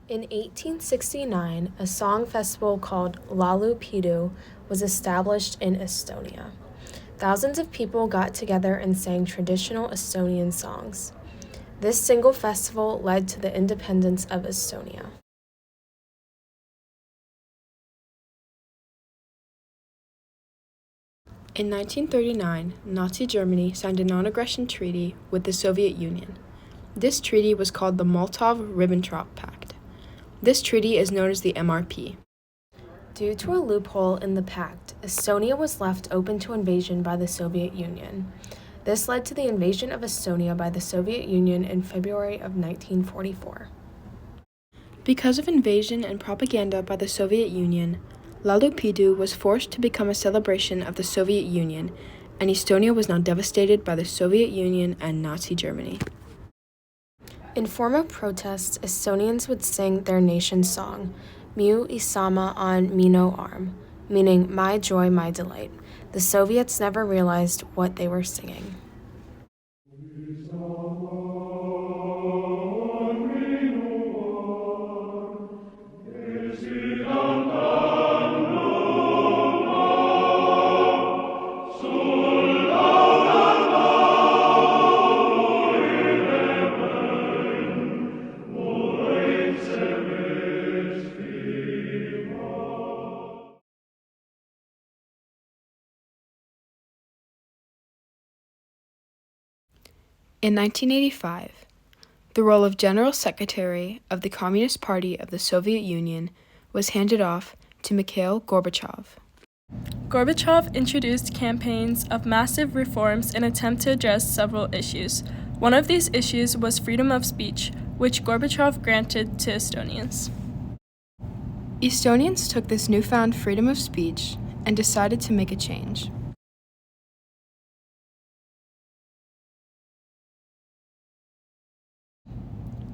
In 1869, a song festival called Laulupidu was established in Estonia. Thousands of people got together and sang traditional Estonian songs. This single festival led to the independence of Estonia. In 1939, Nazi Germany signed a non-aggression treaty with the Soviet Union. This treaty was called the Molotov-Ribbentrop Pact. This treaty is known as the MRP. Due to a loophole in the pact, Estonia was left open to invasion by the Soviet Union. This led to the invasion of Estonia by the Soviet Union in February of 1944. Because of invasion and propaganda by the Soviet Union, Laulupidu was forced to become a celebration of the Soviet Union, and Estonia was now devastated by the Soviet Union and Nazi Germany. In form of protest, Estonians would sing their nation's song, Mu Isama on Mino Arm, meaning my joy, my delight. The Soviets never realized what they were singing. In 1985, the role of General Secretary of the Communist Party of the Soviet Union was handed off to Mikhail Gorbachev. Gorbachev introduced campaigns of massive reforms in an attempt to address several issues. One of these issues was freedom of speech, which Gorbachev granted to Estonians. Estonians took this newfound freedom of speech and decided to make a change.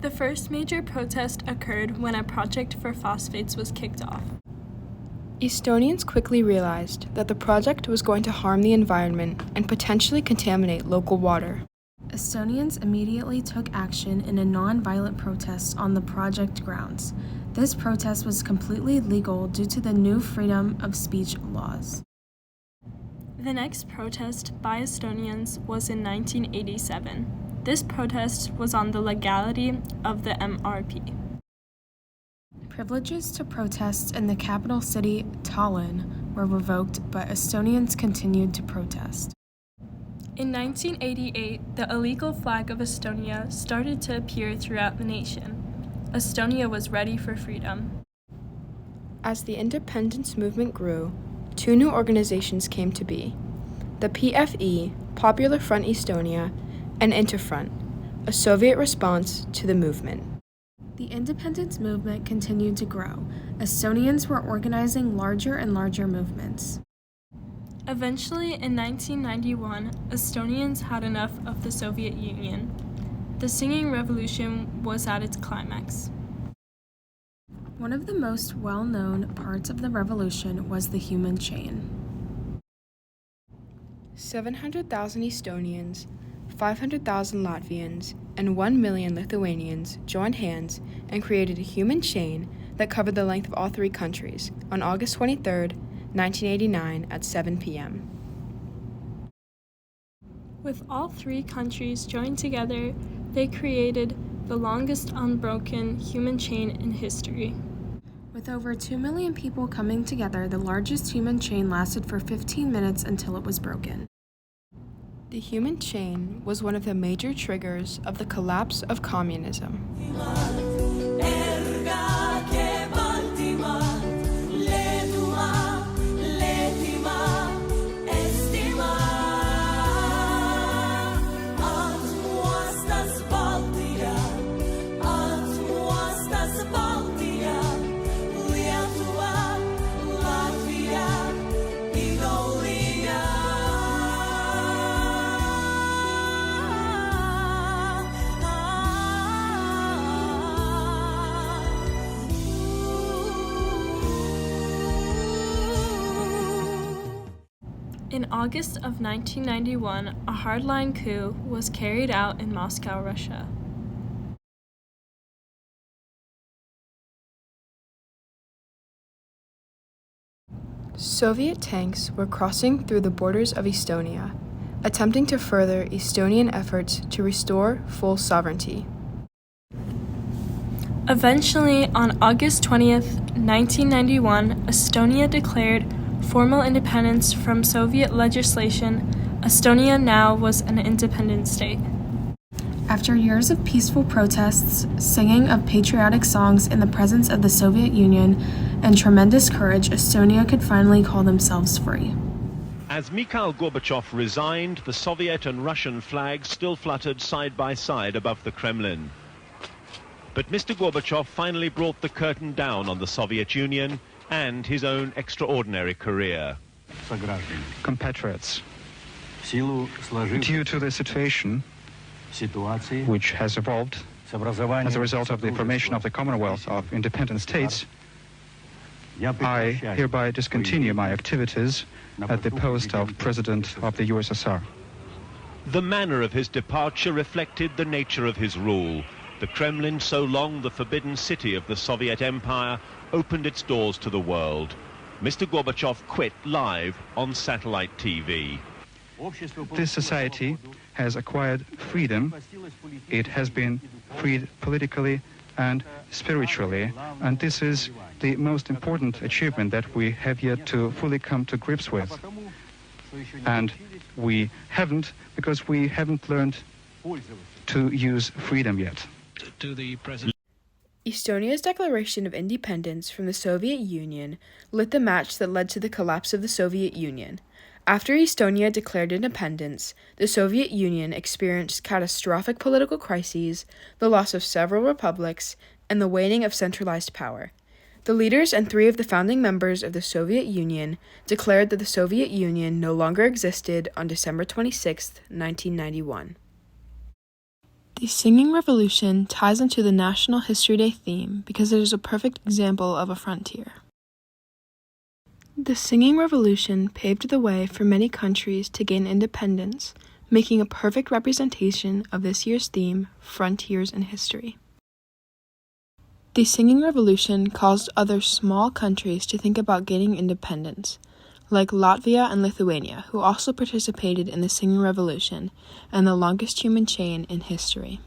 The first major protest occurred when a project for phosphates was kicked off. Estonians quickly realized that the project was going to harm the environment and potentially contaminate local water. Estonians immediately took action in a non-violent protest on the project grounds. This protest was completely legal due to the new freedom of speech laws. The next protest by Estonians was in 1987. This protest was on the legality of the MRP. Privileges to protests in the capital city, Tallinn, were revoked, but Estonians continued to protest. In 1988, the illegal flag of Estonia started to appear throughout the nation. Estonia was ready for freedom. As the independence movement grew, two new organizations came to be: the PFE, Popular Front Estonia, and Interfront, a Soviet response to the movement. The independence movement continued to grow. Estonians were organizing larger and larger movements. Eventually, in 1991, Estonians had enough of the Soviet Union. The singing revolution was at its climax. One of the most well-known parts of the revolution was the human chain. 700,000 Estonians, 500,000 Latvians, and 1 million Lithuanians joined hands and created a human chain that covered the length of all three countries on August 23, 1989 at 7 p.m. With all three countries joined together, they created the longest unbroken human chain in history. With over 2 million people coming together, the largest human chain lasted for 15 minutes until it was broken. The human chain was one of the major triggers of the collapse of communism. In August of 1991, a hardline coup was carried out in Moscow, Russia. Soviet tanks were crossing through the borders of Estonia, attempting to further Estonian efforts to restore full sovereignty. Eventually, on August 20th, 1991, Estonia declared formal independence from Soviet legislation. Estonia now was an independent state. After years of peaceful protests, singing of patriotic songs in the presence of the Soviet Union, and tremendous courage, Estonia could finally call themselves free. As Mikhail Gorbachev resigned, the Soviet and Russian flags still fluttered side by side above the Kremlin. But Mr. Gorbachev finally brought the curtain down on the Soviet Union and his own extraordinary career. Compatriots, due to the situation which has evolved as a result of the formation of the Commonwealth of Independent States, I hereby discontinue my activities at the post of President of the USSR. The manner of his departure reflected the nature of his rule. The Kremlin, so long the forbidden city of the Soviet Empire, opened its doors to the world. Mr. Gorbachev quit live on satellite TV. This society has acquired freedom. It has been freed politically and spiritually, and this is the most important achievement that we have yet to fully come to grips with. And we haven't, because we haven't learned to use freedom yet. Estonia's declaration of independence from the Soviet Union lit the match that led to the collapse of the Soviet Union. After Estonia declared independence, the Soviet Union experienced catastrophic political crises, the loss of several republics, and the waning of centralized power. The leaders and 3 of the founding members of the Soviet Union declared that the Soviet Union no longer existed on December 26, 1991. The Singing Revolution ties into the National History Day theme because it is a perfect example of a frontier. The Singing Revolution paved the way for many countries to gain independence, making a perfect representation of this year's theme, Frontiers in History. The Singing Revolution caused other small countries to think about gaining independence, like Latvia and Lithuania, who also participated in the Singing Revolution and the longest human chain in history.